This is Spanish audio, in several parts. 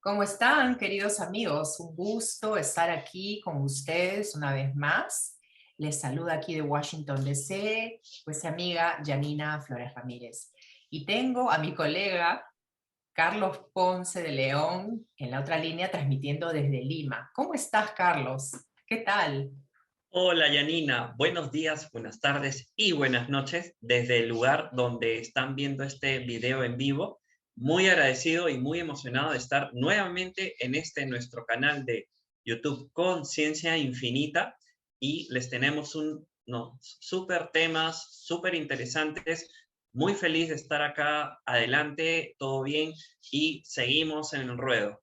¿Cómo están, queridos amigos? Un gusto estar aquí con ustedes una vez más. Les saluda aquí de Washington, D.C., pues amiga Janina Flores Ramírez. Y tengo a mi colega Carlos Ponce de León en la otra línea transmitiendo desde Lima. ¿Cómo estás, Carlos? ¿Qué tal? Hola Yanina, buenos días, buenas tardes y buenas noches desde el lugar donde están viendo este video en vivo. Muy agradecido y muy emocionado de estar nuevamente en nuestro canal de YouTube Conciencia Infinita y les tenemos súper temas, súper interesantes. Muy feliz de estar acá, adelante, todo bien y seguimos en el ruedo.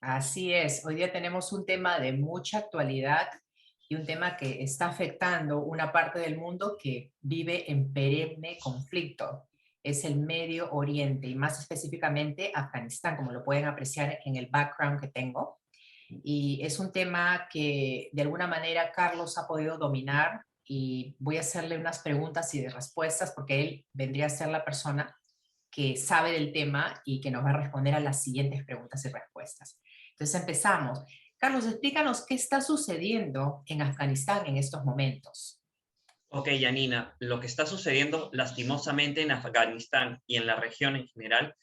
Así es, hoy día tenemos un tema de mucha actualidad y un tema que está afectando una parte del mundo que vive en perenne conflicto. Es el Medio Oriente y más específicamente Afganistán, como lo pueden apreciar en el background que tengo. Y es un tema que de alguna manera Carlos ha podido dominar y voy a hacerle unas preguntas y de respuestas porque él vendría a ser la persona que sabe del tema y que nos va a responder a las siguientes preguntas y respuestas. Entonces empezamos. Carlos, explícanos qué está sucediendo en Afganistán en estos momentos. Ok, Yanina, lo que está sucediendo lastimosamente en Afganistán y en la región en general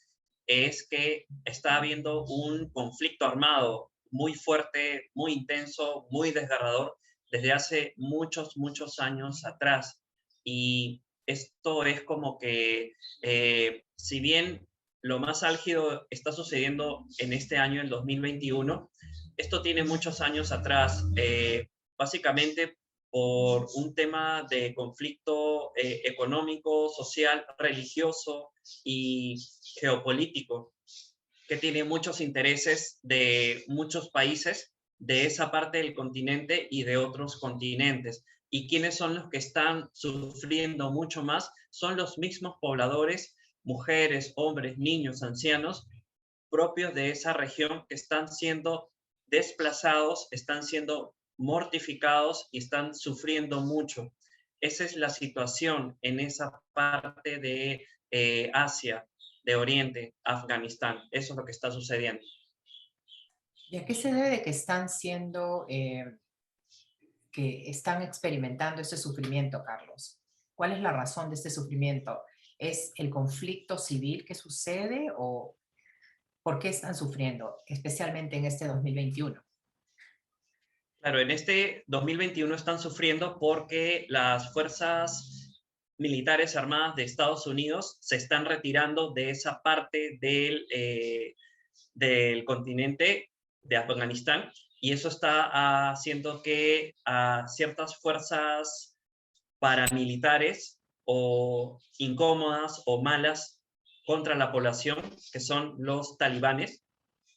es que está habiendo un conflicto armado muy fuerte, muy intenso, muy desgarrador desde hace muchos años atrás. Y esto es como que, si bien lo más álgido está sucediendo en este año, el 2021, esto tiene muchos años atrás. Básicamente por un tema de conflicto económico, social, religioso y geopolítico, que tiene muchos intereses de muchos países de esa parte del continente y de otros continentes. ¿Y quiénes son los que están sufriendo mucho más? Son los mismos pobladores, mujeres, hombres, niños, ancianos, propios de esa región que están siendo desplazados, están siendo mortificados y están sufriendo mucho. Esa es la situación en esa parte de Asia, de Oriente, Afganistán. Eso es lo que está sucediendo. ¿Y a qué se debe de que están siendo, que están experimentando este sufrimiento, Carlos? ¿Cuál es la razón de este sufrimiento? ¿Es el conflicto civil que sucede o por qué están sufriendo, especialmente en este 2021? Claro, en este 2021 están sufriendo porque las fuerzas militares armadas de Estados Unidos se están retirando de esa parte del continente de Afganistán y eso está haciendo que a ciertas fuerzas paramilitares o incómodas o malas contra la población, que son los talibanes,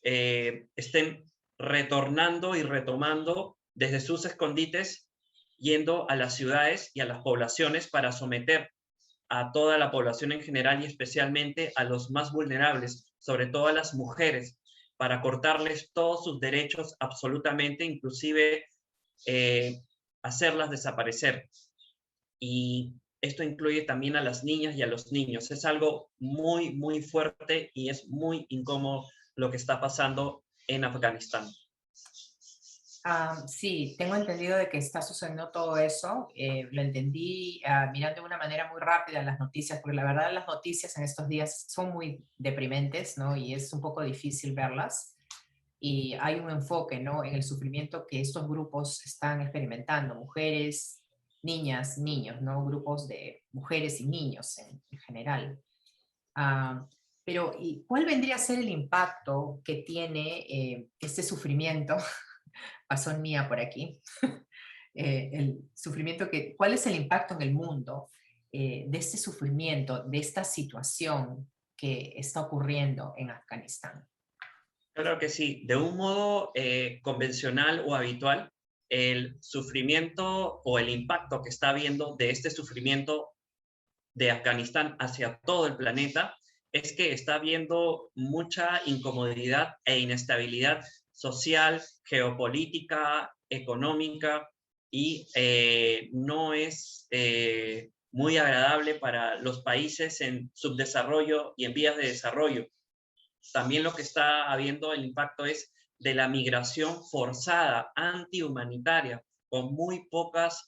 estén retornando y retomando desde sus escondites, yendo a las ciudades y a las poblaciones para someter a toda la población en general y especialmente a los más vulnerables, sobre todo a las mujeres, para cortarles todos sus derechos absolutamente, inclusive eh, hacerlas desaparecer. Y esto incluye también a las niñas y a los niños. Es algo muy fuerte y es muy incómodo lo que está pasando en Afganistán. Sí, tengo entendido de que está sucediendo todo eso. Lo entendí mirando de una manera muy rápida las noticias, porque la verdad las noticias en estos días son muy deprimentes, ¿no? Y es un poco difícil verlas. Y hay un enfoque, ¿no? En el sufrimiento que estos grupos están experimentando, mujeres, niñas, niños, ¿no? Grupos de mujeres y niños en general. Ah, pero, ¿y cuál vendría a ser el impacto que tiene este sufrimiento? Pasó mía por aquí. El sufrimiento que, ¿cuál es el impacto en el mundo de este sufrimiento, de esta situación que está ocurriendo en Afganistán? Claro que sí, de un modo convencional o habitual, el sufrimiento o el impacto que está habiendo de este sufrimiento de Afganistán hacia todo el planeta es que está habiendo mucha incomodidad e inestabilidad social, geopolítica, económica y no es muy agradable para los países en subdesarrollo y en vías de desarrollo. también lo que está habiendo el impacto es de la migración forzada, antihumanitaria, con muy pocos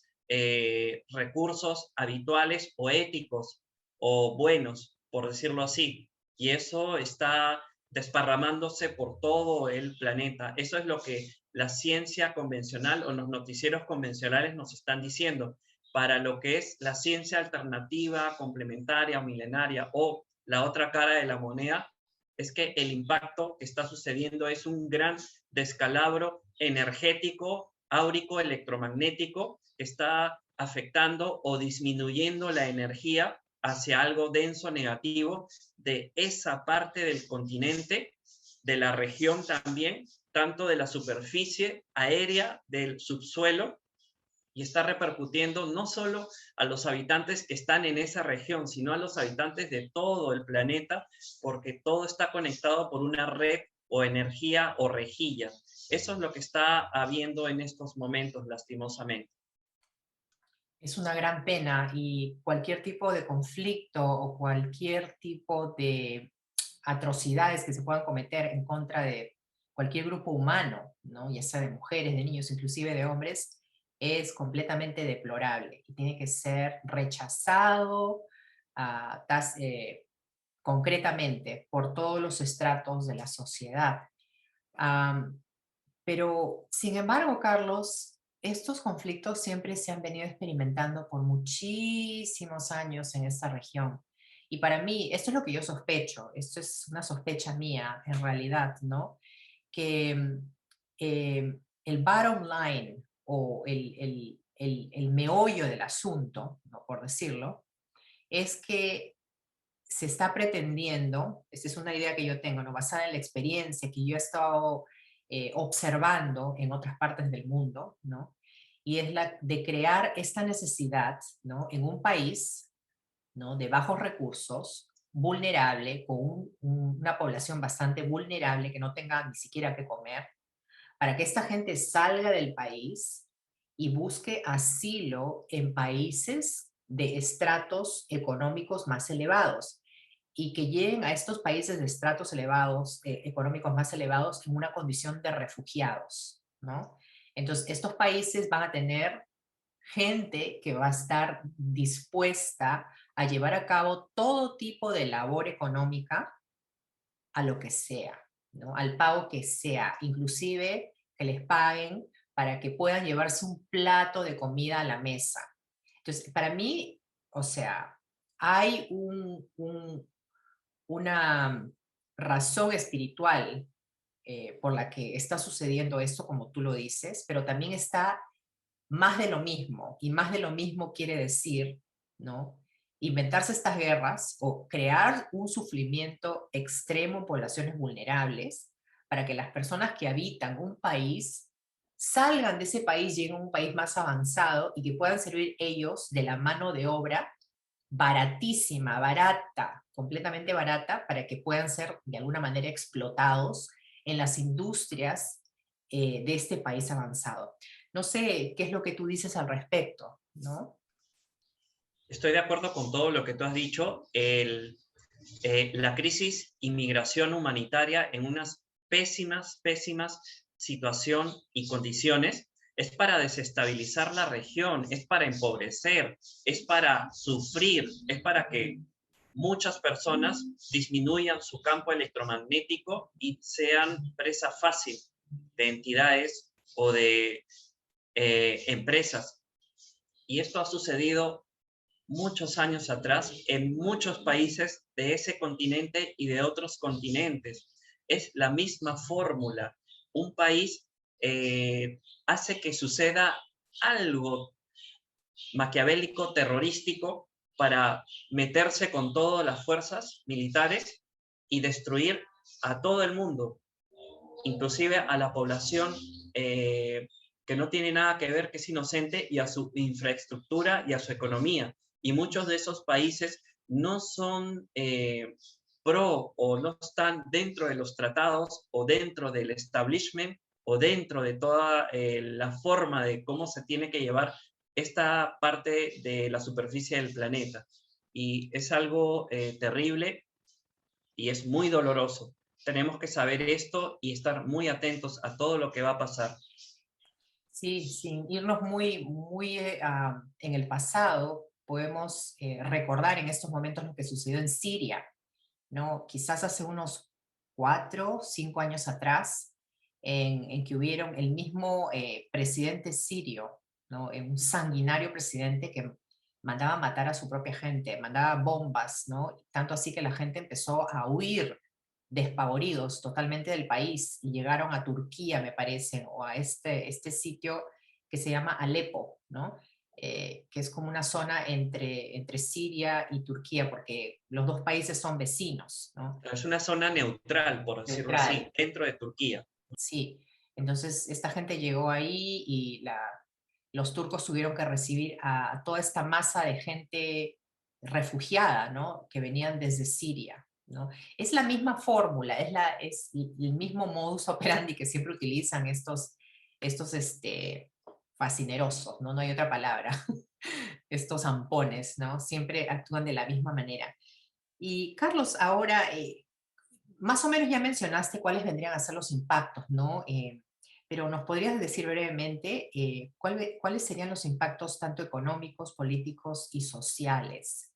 recursos habituales o éticos o buenos, por decirlo así. Y eso está desparramándose por todo el planeta. Eso es lo que la ciencia convencional o los noticieros convencionales nos están diciendo. Para lo que es la ciencia alternativa, complementaria o milenaria, o la otra cara de la moneda, es que el impacto que está sucediendo es un gran descalabro energético, áurico, electromagnético, que está afectando o disminuyendo la energía hacia algo denso, negativo, de esa parte del continente, de la región también, tanto de la superficie aérea, del subsuelo, y está repercutiendo no solo a los habitantes que están en esa región, sino a los habitantes de todo el planeta, porque todo está conectado por una red o energía o rejilla. Eso es lo que está habiendo en estos momentos, lastimosamente. Es una gran pena y cualquier tipo de conflicto o cualquier tipo de atrocidades que se puedan cometer en contra de cualquier grupo humano, ¿no? Ya sea de mujeres, de niños, inclusive de hombres, es completamente deplorable y tiene que ser rechazado concretamente por todos los estratos de la sociedad. Am, pero, sin embargo, Carlos, estos conflictos siempre se han venido experimentando por muchísimos años en esta región. Y para mí, esto es lo que yo sospecho, esto es una sospecha mía en realidad, ¿no? Que el bottom line o el meollo del asunto, ¿no? Por decirlo, es que se está pretendiendo, esta es una idea que yo tengo, ¿no? Basada en la experiencia que yo he estado observando en otras partes del mundo, ¿no? Y es la de crear esta necesidad, ¿no? En un país, ¿no? De bajos recursos, vulnerable, con una población bastante vulnerable que no tenga ni siquiera que comer, para que esta gente salga del país y busque asilo en países de estratos económicos más elevados y que lleguen a estos países de estratos elevados, económicos más elevados, en una condición de refugiados, ¿no? Entonces, estos países van a tener gente que va a estar dispuesta a llevar a cabo todo tipo de labor económica a lo que sea, ¿no? Al pago que sea, inclusive que les paguen para que puedan llevarse un plato de comida a la mesa. Entonces, para mí, o sea, hay una razón espiritual por la que está sucediendo esto, como tú lo dices, pero también está más de lo mismo, y más de lo mismo quiere decir, ¿no? Inventarse estas guerras o crear un sufrimiento extremo en poblaciones vulnerables para que las personas que habitan un país salgan de ese país, lleguen a un país más avanzado y que puedan servir ellos de la mano de obra baratísima, barata, completamente barata, para que puedan ser de alguna manera explotados en las industrias de este país avanzado. No sé qué es lo que tú dices al respecto, ¿no? Estoy de acuerdo con todo lo que tú has dicho. La crisis inmigración humanitaria en unas pésimas situación y condiciones es para desestabilizar la región, es para empobrecer, es para sufrir, es para que muchas personas disminuyan su campo electromagnético y sean presa fácil de entidades o de empresas. Y esto ha sucedido muchos años atrás en muchos países de ese continente y de otros continentes. Es la misma fórmula. Un país hace que suceda algo maquiavélico, terrorístico, para meterse con todas las fuerzas militares y destruir a todo el mundo, inclusive a la población que no tiene nada que ver, que es inocente, y a su infraestructura y a su economía. Y muchos de esos países no son pro o no están dentro de los tratados o dentro del establishment o dentro de toda la forma de cómo se tiene que llevar esta parte de la superficie del planeta. Y es algo terrible y es muy doloroso. tenemos que saber esto y estar muy atentos a todo lo que va a pasar. Sí, sin irnos muy en el pasado, podemos recordar en estos momentos lo que sucedió en Siria, ¿no? Quizás hace unos 4 o 5 años atrás, en que hubieron el mismo presidente sirio, ¿no? Un sanguinario presidente que mandaba matar a su propia gente, mandaba bombas, ¿no? Tanto así que la gente empezó a huir despavoridos totalmente del país y llegaron a Turquía, me parece, o a este sitio que se llama Alepo, ¿no? Que es como una zona entre Siria y Turquía, porque los dos países son vecinos, ¿no? Es una zona neutral, por decirlo Neutral. así, dentro de Turquía. Sí, entonces esta gente llegó ahí y los turcos tuvieron que recibir a toda esta masa de gente refugiada, ¿no? Que venían desde Siria, ¿no? Es la misma fórmula, es el mismo modus operandi que siempre utilizan estos fascinerosos, ¿no? No hay otra palabra, estos zampones, ¿no? Siempre actúan de la misma manera. Y Carlos, ahora más o menos ya mencionaste cuáles vendrían a ser los impactos, ¿no? Pero nos podrías decir brevemente cuáles serían los impactos tanto económicos, políticos y sociales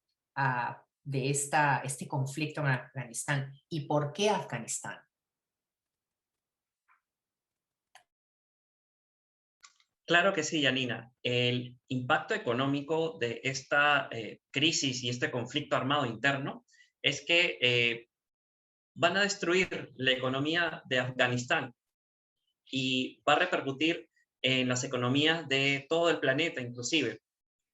de este conflicto en Afganistán y por qué Afganistán. Claro que sí, Yanina. El impacto económico de esta crisis y este conflicto armado interno es que van a destruir la economía de Afganistán y va a repercutir en las economías de todo el planeta, inclusive.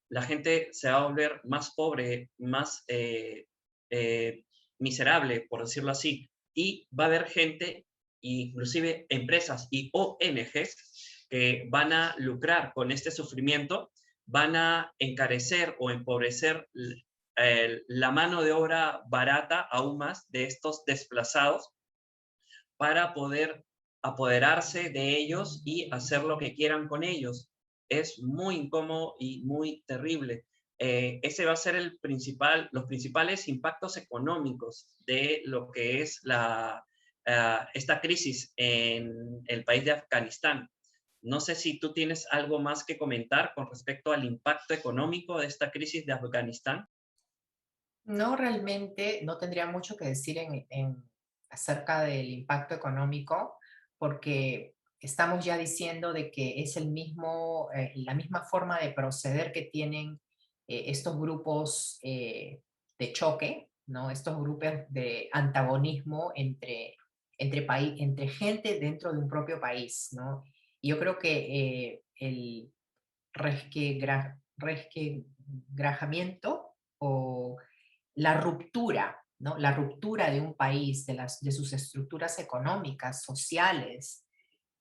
La gente se va a volver más pobre, más eh, miserable, por decirlo así, y va a haber gente, inclusive empresas y ONGs, que van a lucrar con este sufrimiento, van a encarecer o empobrecer la mano de obra barata aún más de estos desplazados para poder apoderarse de ellos y hacer lo que quieran con ellos. Es muy incómodo y muy terrible. Ese va a ser los principales impactos económicos de lo que es esta crisis en el país de Afganistán. No sé si tú tienes algo más que comentar con respecto al impacto económico de esta crisis de Afganistán. No, realmente no tendría mucho que decir acerca del impacto económico, porque estamos ya diciendo de que es la misma forma de proceder que tienen estos grupos de choque, ¿no? Estos grupos de antagonismo entre gente dentro de un propio país, ¿no? Y yo creo que el resquebrajamiento o la ruptura, ¿no? La ruptura de un país, de sus estructuras económicas, sociales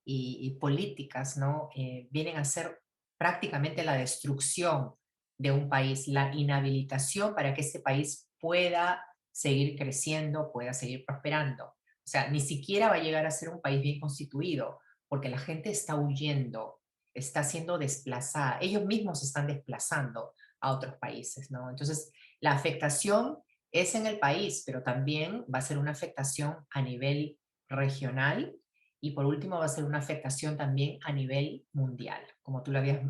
y políticas, ¿no? Vienen a ser prácticamente la destrucción de un país, la inhabilitación para que este país pueda seguir creciendo, pueda seguir prosperando. O sea, ni siquiera va a llegar a ser un país bien constituido, porque la gente está huyendo, está siendo desplazada, ellos mismos se están desplazando a otros países, ¿no? Entonces, la afectación es en el país, pero también va a ser una afectación a nivel regional y por último va a ser una afectación también a nivel mundial, como tú lo habías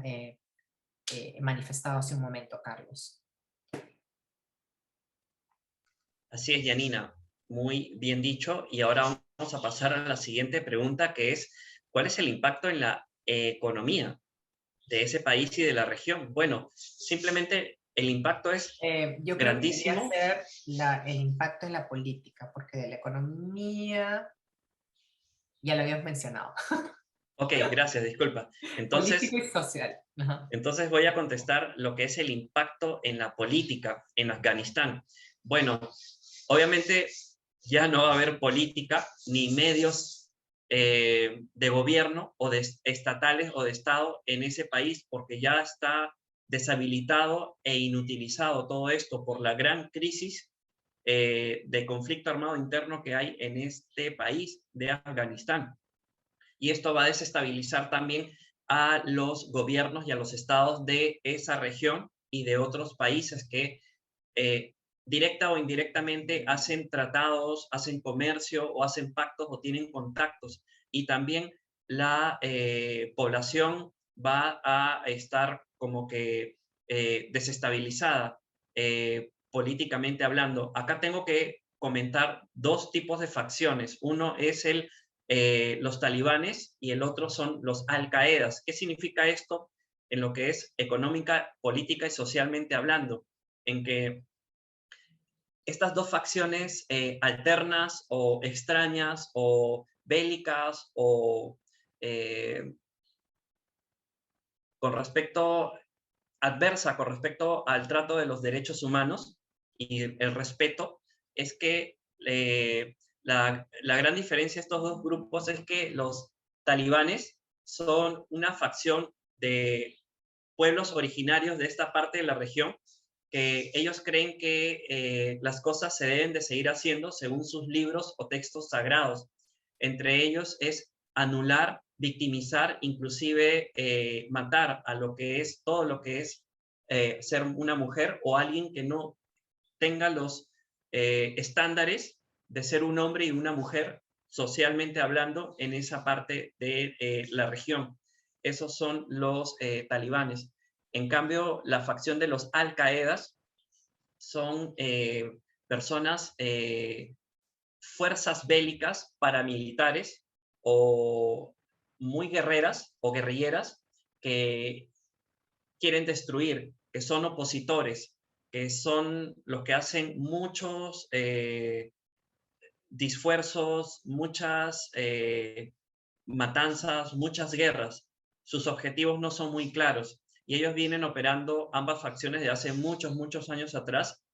manifestado hace un momento, Carlos. Así es, Yanina, muy bien dicho. Y ahora vamos a pasar a la siguiente pregunta, que es, ¿cuál es el impacto en la economía de ese país y de la región? Bueno, simplemente el impacto es Yo creo que debería grandísimo. ser el impacto en la política, porque de la economía ya lo habíamos mencionado. Ok, gracias, disculpa. Político Entonces, y social. Ajá. entonces voy a contestar lo que es el impacto en la política en Afganistán. Bueno, obviamente ya no va a haber política ni medios de gobierno o de estatales o de Estado en ese país porque ya está deshabilitado e inutilizado todo esto por la gran crisis de conflicto armado interno que hay en este país de Afganistán. Y esto va a desestabilizar también a los gobiernos y a los estados de esa región y de otros países que directa o indirectamente hacen tratados, hacen comercio o hacen pactos o tienen contactos. Y también la población va a estar como que desestabilizada políticamente hablando. Acá tengo que comentar dos tipos de facciones. Uno es los talibanes y el otro son los al-Qaedas. ¿Qué significa esto en lo que es económica, política y socialmente hablando? En que estas dos facciones alternas o extrañas o bélicas o eh, con respecto adversa con respecto al trato de los derechos humanos y el respeto, es que la gran diferencia de estos dos grupos es que los talibanes son una facción de pueblos originarios de esta parte de la región, que ellos creen que las cosas se deben de seguir haciendo según sus libros o textos sagrados. Entre ellos es anular, victimizar, inclusive matar a lo que es todo lo que es ser una mujer o alguien que no tenga los estándares de ser un hombre y una mujer socialmente hablando en esa parte de la región. Esos son los talibanes. En cambio, la facción de los al-Qaedas son personas, fuerzas bélicas paramilitares o muy guerreras o guerrilleras que quieren destruir, que son opositores, que son los que hacen muchos disfuerzos, muchas matanzas, muchas guerras. Sus objetivos no son muy claros y ellos vienen operando ambas facciones de hace muchos, muchos años atrás.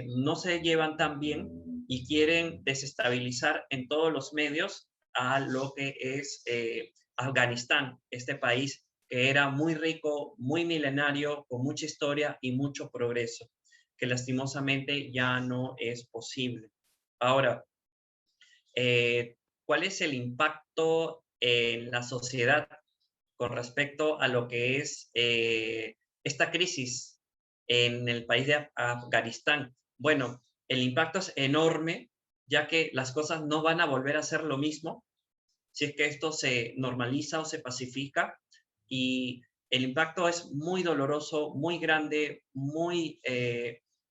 No se llevan tan bien y quieren desestabilizar en todos los medios a lo que es Afganistán, este país que era muy rico, muy milenario, con mucha historia y mucho progreso, que lastimosamente ya no es posible. Ahora, eh, ¿cuál es el impacto en la sociedad con respecto a lo que es esta crisis en el país de Afganistán? Bueno, el impacto es enorme, ya que las cosas no van a volver a ser lo mismo si es que esto se normaliza o se pacifica, y el impacto es muy doloroso, muy grande, muy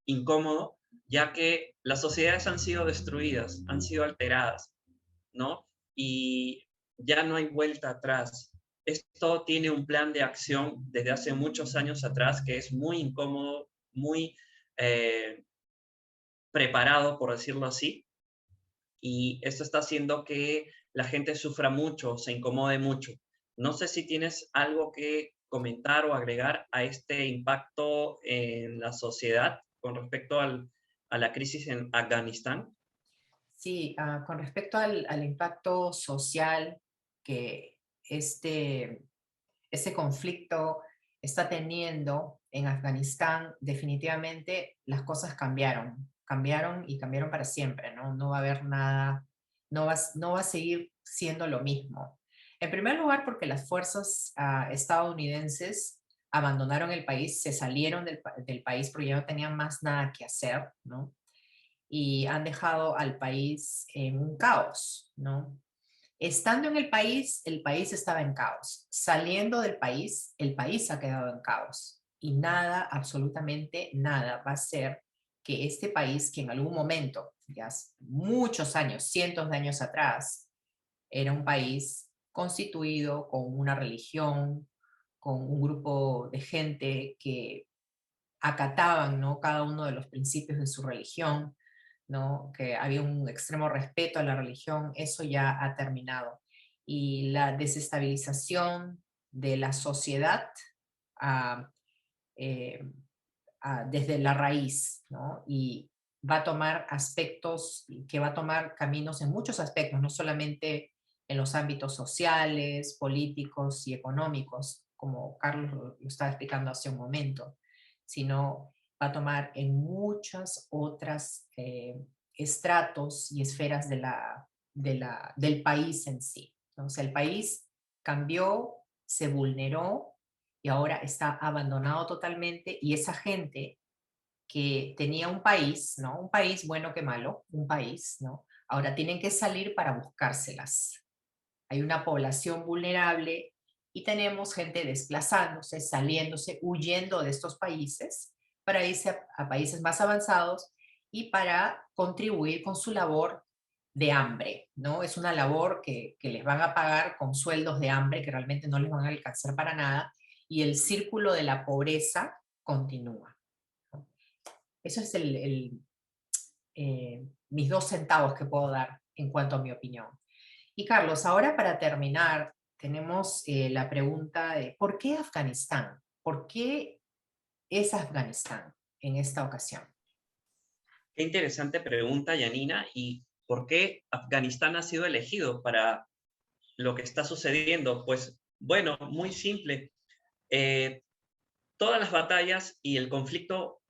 incómodo, ya que las sociedades han sido destruidas, han sido alteradas, ¿no? Y ya no hay vuelta atrás. Esto tiene un plan de acción desde hace muchos años atrás que es muy incómodo, muy eh, preparado, por decirlo así, y esto está haciendo que la gente sufra mucho, se incomode mucho. No sé si tienes algo que comentar o agregar a este impacto en la sociedad con respecto a la crisis en Afganistán. Sí, con respecto al impacto social que este, este conflicto está teniendo en Afganistán, definitivamente las cosas cambiaron, cambiaron y cambiaron para siempre, ¿no? No va a haber nada, no va a seguir siendo lo mismo. En primer lugar, porque las fuerzas estadounidenses abandonaron el país, se salieron del país porque ya no tenían más nada que hacer, ¿no? Y han dejado al país en un caos, ¿no? Estando en el país estaba en caos. Saliendo del país, el país ha quedado en caos. Y nada, absolutamente nada, va a ser que este país, que en algún momento, ya hace muchos años, cientos de años atrás, era un país constituido con una religión, con un grupo de gente que acataban, ¿no?, cada uno de los principios de su religión, ¿no?, que había un extremo respeto a la religión, eso ya ha terminado. Y la desestabilización de la sociedad ah, eh, desde la raíz, ¿no? Y va a tomar aspectos, que va a tomar caminos en muchos aspectos, no solamente en los ámbitos sociales, políticos y económicos, como Carlos lo estaba explicando hace un momento, sino va a tomar en muchas otras estratos y esferas del país en sí, ¿no? O sea, el país cambió, se vulneró y ahora está abandonado totalmente y esa gente que tenía un país, ¿no? Un país bueno que malo, un país, ¿no? Ahora tienen que salir para buscárselas. Hay una población vulnerable y tenemos gente desplazándose, saliéndose, huyendo de estos países para irse a países más avanzados y para contribuir con su labor de hambre, ¿no? Es una labor que les van a pagar con sueldos de hambre que realmente no les van a alcanzar para nada y el círculo de la pobreza continúa, ¿no? Eso es mis 2 centavos que puedo dar en cuanto a mi opinión. Y Carlos, ahora para terminar, tenemos la pregunta de ¿por qué Afganistán? ¿Por qué es Afganistán en esta ocasión? Qué interesante pregunta, Yanina. ¿Y por qué Afganistán ha sido elegido para lo que está sucediendo? Pues bueno, muy simple. Eh, Todas las batallas y el conflicto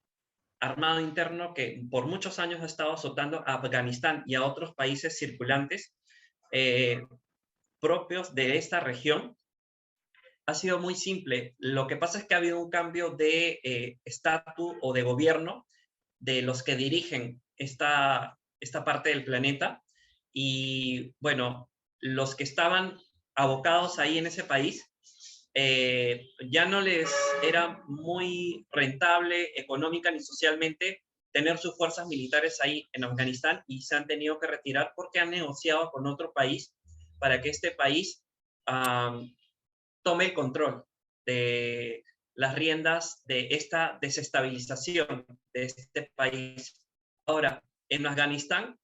armado interno que por muchos años ha estado azotando a Afganistán y a otros países circulantes eh, propios de esta región ha sido muy simple. Lo que pasa es que ha habido un cambio de estatus o de gobierno de los que dirigen esta parte del planeta. Y bueno, los que estaban abocados ahí en ese país, ya no les era muy rentable económica ni socialmente tener sus fuerzas militares ahí en Afganistán y se han tenido que retirar porque han negociado con otro país para que este país um, tome el control de las riendas de esta desestabilización de este país. Ahora, en Afganistán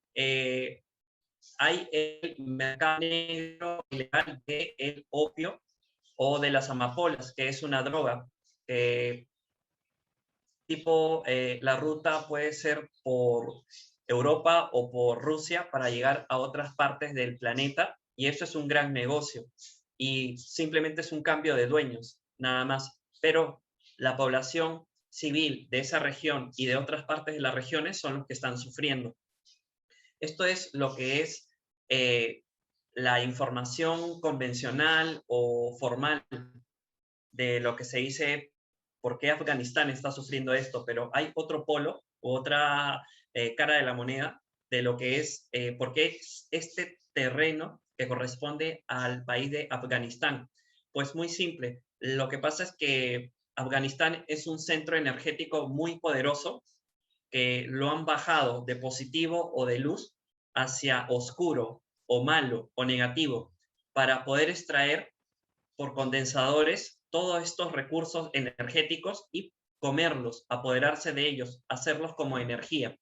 hay el mercado negro ilegal del opio o de las amapolas, que es una droga. Tipo, la ruta puede ser por Europa o por Rusia para llegar a otras partes del planeta y eso es un gran negocio y simplemente es un cambio de dueños, nada más. Pero la población civil de esa región y de otras partes de las regiones son los que están sufriendo. Esto es lo que es eh, la información convencional o formal de lo que se dice por qué Afganistán está sufriendo esto, pero hay otro polo, otra cara de la moneda de lo que es por qué este terreno que corresponde al país de Afganistán. Pues muy simple, lo que pasa es que Afganistán es un centro energético muy poderoso que lo han bajado de positivo o de luz hacia oscuro o malo o negativo para poder extraer por condensadores todos estos recursos energéticos y comerlos, apoderarse de ellos, hacerlos como energía.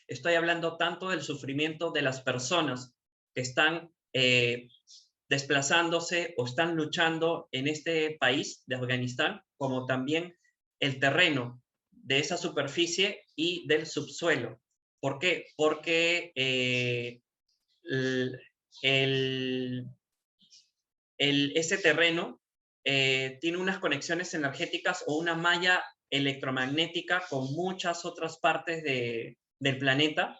Estoy hablando tanto del sufrimiento de las personas que están desplazándose o están luchando en este país de Afganistán, como también el terreno de esa superficie y del subsuelo. ¿Por qué? Porque el, ese terreno tiene unas conexiones energéticas o una malla electromagnética con muchas otras partes del planeta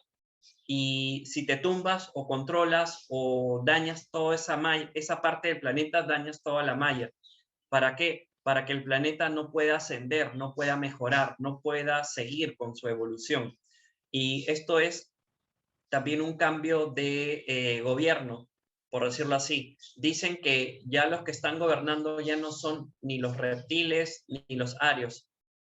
y si te tumbas o controlas o dañas toda esa parte del planeta, dañas toda la malla. ¿Para qué? Para que el planeta no pueda ascender, no pueda mejorar, no pueda seguir con su evolución. Y esto es también un cambio de gobierno, por decirlo así. Dicen que ya los que están gobernando ya no son ni los reptiles ni los arios,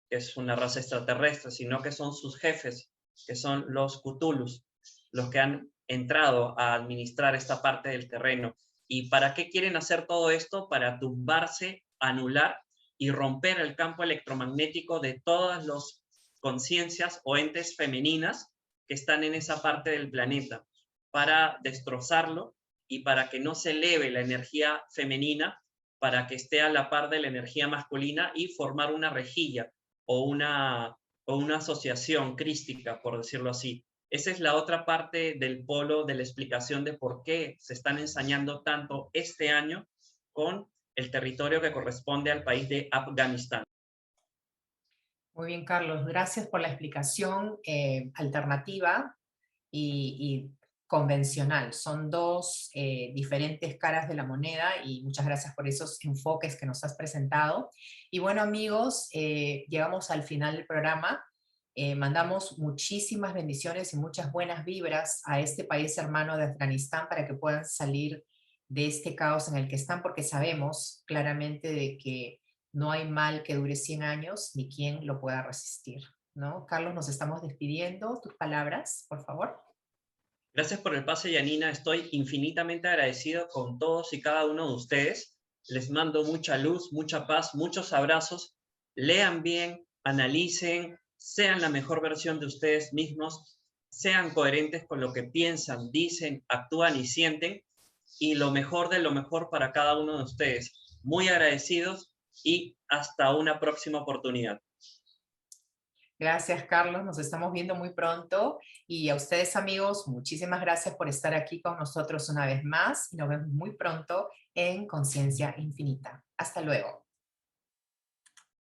que es una raza extraterrestre, sino que son sus jefes, que son los Cthulhus, los que han entrado a administrar esta parte del terreno. ¿Y para qué quieren hacer todo esto? Para tumbarse, anular y romper el campo electromagnético de todas las conciencias o entes femeninas que están en esa parte del planeta, para destrozarlo y para que no se eleve la energía femenina, para que esté a la par de la energía masculina y formar una rejilla o una asociación crística, por decirlo así. Esa es la otra parte del polo de la explicación de por qué se están ensañando tanto este año con el territorio que corresponde al país de Afganistán. Muy bien, Carlos, gracias por la explicación alternativa y convencional. Son 2 diferentes caras de la moneda y muchas gracias por esos enfoques que nos has presentado. Y bueno, amigos, llegamos al final del programa. Mandamos muchísimas bendiciones y muchas buenas vibras a este país hermano de Afganistán para que puedan salir de este caos en el que están, porque sabemos claramente de que no hay mal que dure 100 años ni quien lo pueda resistir, ¿no? Carlos, nos estamos despidiendo. Tus palabras, por favor. Gracias por el pase, Yanina. Estoy infinitamente agradecido con todos y cada uno de ustedes. Les mando mucha luz, mucha paz, muchos abrazos. Lean bien, analicen, sean la mejor versión de ustedes mismos, sean coherentes con lo que piensan, dicen, actúan y sienten. Y lo mejor de lo mejor para cada uno de ustedes. Muy agradecidos y hasta una próxima oportunidad. Gracias, Carlos. Nos estamos viendo muy pronto. Y a ustedes, amigos, muchísimas gracias por estar aquí con nosotros una vez más. Y nos vemos muy pronto en Conciencia Infinita. Hasta luego.